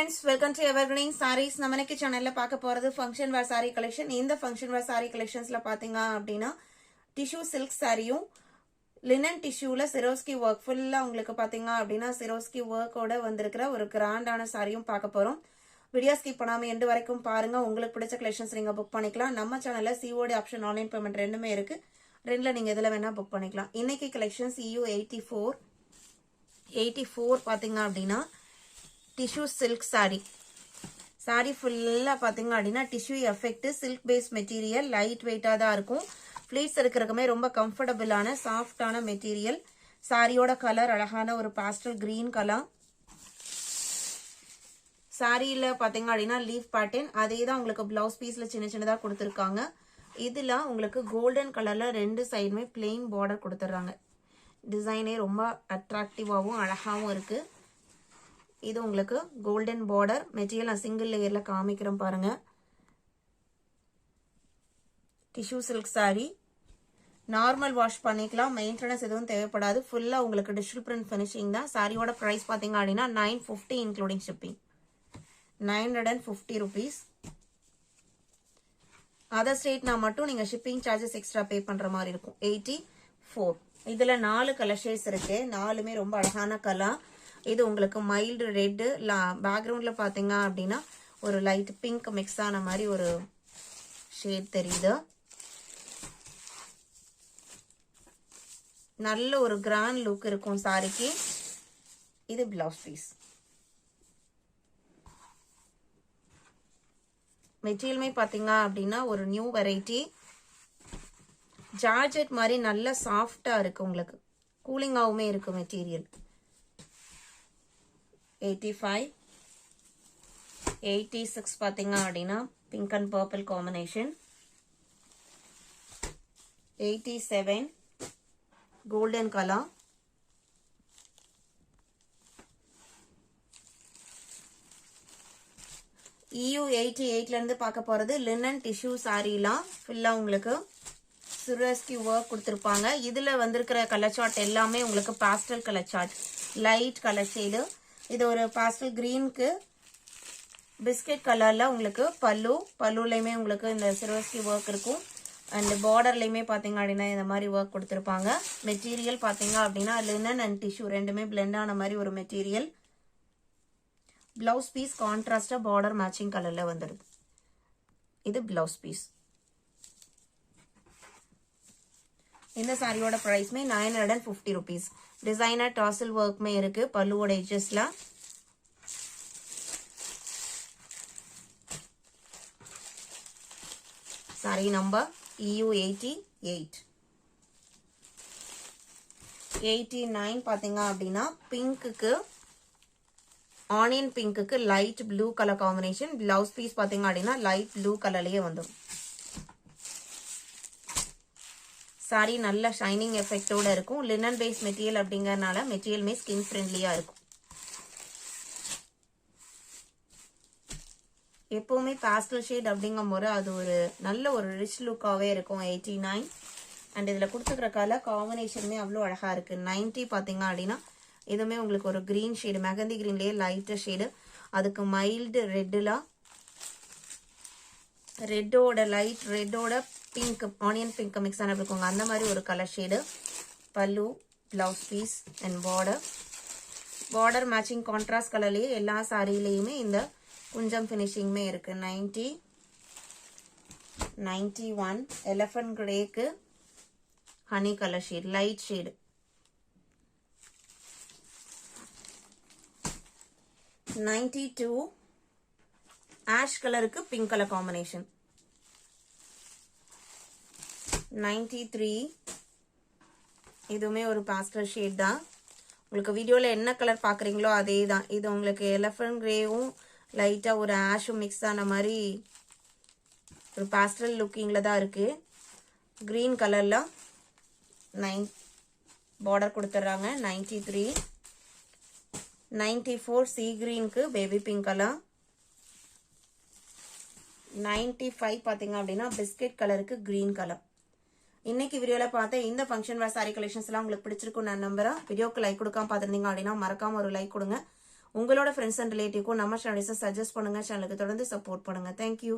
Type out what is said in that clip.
friends, welcome to Evergreen Sarees. நம்ம இன்னைக்கு சேனல்ல பார்க்க போறது ஃபங்க்ஷன் வேர் saree collection. இந்த ஃபங்க்ஷன் வேர் saree collectionsல பாத்தீங்க அப்படினா டிஷ்யூ சில்க் சாரியும் லினன் டிஷ்யூல சிரோஸ்கி வர்க் ஃபுல்லா உங்களுக்கு பாத்தீங்க அப்படினா சிரோஸ்கி வர்க்கோட வந்திருக்கிற ஒரு கிராண்டான சாரியும் பார்க்க போறோம். வீடியோ ஸ்கிப் பண்ணாம எண்ட் வரைக்கும் பாருங்க. உங்களுக்கு பிடிச்ச கலெக்ஷன்ஸ் நீங்க புக் பண்ணிக்கலாம். நம்ம சேனல்ல COD ஆப்ஷன் ஆன்லைன் பேமெண்ட் ரெண்டுமே இருக்கு. ரெண்டுல நீங்க எதுல வேணா புக் பண்ணிக்கலாம். இன்னைக்கு கலெக்ஷன்ஸ் EU 84 பாத்தீங்க அப்படினா tissue silk saree fulla பாத்தீங்க அப்படினா tissue effect silk based material light weight தான் இருக்கும். pleats இருக்குறதுமே ரொம்ப கம்ஃபர்ட்டபிளான சாஃப்ட்டான மெட்டீரியல். சாரியோட கலர் அழகான ஒரு பாஸ்டல் green கலர். சாரியில பாத்தீங்க அப்படினா லீஃப் பேட்டர்ன் அதே தான் உங்களுக்கு ப்ளவுஸ் பீஸ்ல சின்ன சின்னதா கொடுத்திருக்காங்க. இதுல உங்களுக்கு கோல்டன் கலர்ல ரெண்டு சைடுமே plain border கொடுத்துறாங்க. டிசைனே ரொம்ப அட்ராக்டிவாவும் அழகாவும் இருக்கு. இது உங்களுக்கு கோல்டன் border மெட்டீரியல் நான் சிங்கிள் லேயர்ல காமிக்கிறேன் பாருங்க. Tissue silk saree normal wash பண்ணிக்கலாம். மெயின்டெனன்ஸ் எதுவும் தேவைப்படாது. ஃபுல்லா உங்களுக்கு டிஜிட்டல் பிரிண்ட் ஃபினிஷிங் தான். சாரியோட பிரைஸ் பாத்தீங்க அப்படினா 950 இன்க்ளூடிங் ஷிப்பிங். 950 rupees. அதர் ஸ்டேட்னா மட்டும் நீங்க ஷிப்பிங் சார்ஜஸ் எக்ஸ்ட்ரா பே பண்ற மாதிரி இருக்கும். 84. இதுல 4 கலர் ஷேட்ஸ் இருக்கு. நாலுமே ரொம்ப அழகான கலர். இது உங்களுக்கு மைல்டு ரெட் பேக்ரவுண்ட்ல பாத்தீங்க அப்படின்னா ஒரு லைட் பிங்க் மிக்ஸ் ஆன மாதிரி ஒரு ஷேட் தெரியுது. நல்ல ஒரு கிராண்ட் லுக் இருக்கும் சாரிக்கு. இது பிளவுஸ் பீஸ். மெட்டீரியலுமே பாத்தீங்க அப்படின்னா ஒரு நியூ வெரைட்டி ஜார்ஜெட் மாதிரி நல்ல சாஃப்டா இருக்கு. உங்களுக்கு கூலிங்காவுமே இருக்கு மெட்டீரியல். 85 86 பாத்தீங்க அப்படின்னா pink and purple combination. 87 golden colour. EU 88ல இருந்து பார்க்க போறது லினன் டிஷ்யூ சாரிலாம் ஃபுல்லா உங்களுக்கு சிரோஸ்கி வர்க் கொடுத்திருப்பாங்க. இதுல வந்திருக்கிற கலர் சார்ட் எல்லாமே உங்களுக்கு pastel colour chart, light colour shade. இது ஒரு பாஸ்டல் கிரீனுக்கு பிஸ்கட் கலர்ல உங்களுக்கு பல்லுலயுமே உங்களுக்கு இந்த சிரோஸ்கி வர்க் இருக்கும். அண்ட் பார்டர்லயுமே பாத்தீங்க அப்படின்னா இந்த மாதிரி ஒர்க் கொடுத்திருப்பாங்க. மெட்டீரியல் பாத்தீங்க அப்படின்னா லினன் அண்ட் டிஷ்யூ ரெண்டுமே பிளெண்ட் ஆன மாதிரி ஒரு மெட்டீரியல். பிளவுஸ் பீஸ் கான்ட்ராஸ்டா பார்டர் மேட்சிங் கலர்ல வந்துடுது. இது பிளவுஸ் பீஸ். இந்த சாரியோட பிரைஸ்மே 950 rupees. டிசைனர் டாசல் ஒர்க்மே இருக்கு பல்லுவோட எட்ஜஸ்ல. Sari number EU 88. 89 பாத்தீங்க அப்படின்னா பிங்க்குக்கு ஆனியன் பிங்க்குக்கு light blue colour combination. Blouse piece பாத்தீங்க அப்படின்னா லைட் ப்ளூ கலர்லயே வந்துடும். சாரி நல்ல ஷைனிங் எஃபெக்டோட இருக்கும். லினன் பேஸ் மெட்டீரியல் அப்படிங்கறனால மெட்டீரியலுமே ஸ்கின் ஃப்ரெண்ட்லியா இருக்கும். எப்பவுமே பாஸ்டல் ஷேட் அப்படிங்கும் போது அது ஒரு நல்ல ஒரு ரிச் லுக்காவே இருக்கும். 89 அண்ட் இதுல கொடுத்துக்கிற கலர் காம்பினேஷனுமே அவ்வளோ அழகா இருக்கு. 90 பாத்தீங்க அப்படின்னா இதுவுமே உங்களுக்கு ஒரு கிரீன் ஷேடு, மெகந்தி கிரீன்லயே லைட் ஷேடு. அதுக்கு மைல்டு ரெட்டோட லைட் ரெட்டோட பிங்க் ஆனியன் பிங்க் மிக்ஸ் ஆன இருக்குங்க. அந்த மாதிரி ஒரு colour shade. Pallu, blouse piece and border matching contrast கலர்லயே எல்லா சாரிலையுமே இந்த குஞ்சம் பினிஷிங்குமே இருக்கு. 90 91 எலிஃபண்ட் கிரேக்கு honey colour shade, light shade. 92 ash கலருக்கு பிங்க் கலர் காம்பினேஷன். 93 இதுவுமே ஒரு பாஸ்டல் ஷேட் தான். உங்களுக்கு வீடியோல என்ன கலர் பாக்குறீங்களோ அதே தான். இது உங்களுக்கு எலிஃபண்ட் கிரேவும் லைட்டா ஒரு ஆஷும் மிக்ஸ் ஆன மாதிரி ஒரு பாஸ்டல் லுக்கிங்ல தான் இருக்கு. கிரீன் கலர்ல 9 பார்டர் கொடுத்துறாங்க. 93 94 சி கிரீனுக்கு பேபி பிங்க் கலர். 95 பாத்தீங்க அப்படின்னா பிஸ்கட் கலருக்கு கிரீன் கலர். இன்னைக்கு வீடியோல பார்த்த இந்த ஃபங்க்ஷன் வேர் சாரி கலெக்ஷன்ஸ் எல்லாம் உங்களுக்கு பிடிச்சிருக்கும் நான் நம்புறேன். வீடியோக்கு லைக் கொடுக்காம பார்த்திருந்தீங்க அப்படின்னா மறக்காம ஒரு லைக் கொடுங்க. உங்களோட ஃப்ரெண்ட்ஸ் அண்ட் ரிலேட்டிவ்க்கும் நம்ம சேனல்ஸை சஜஸ்ட் பண்ணுங்க. சேனலுக்கு தொடர்ந்து சப்போர்ட் பண்ணுங்க. தேங்க்யூ.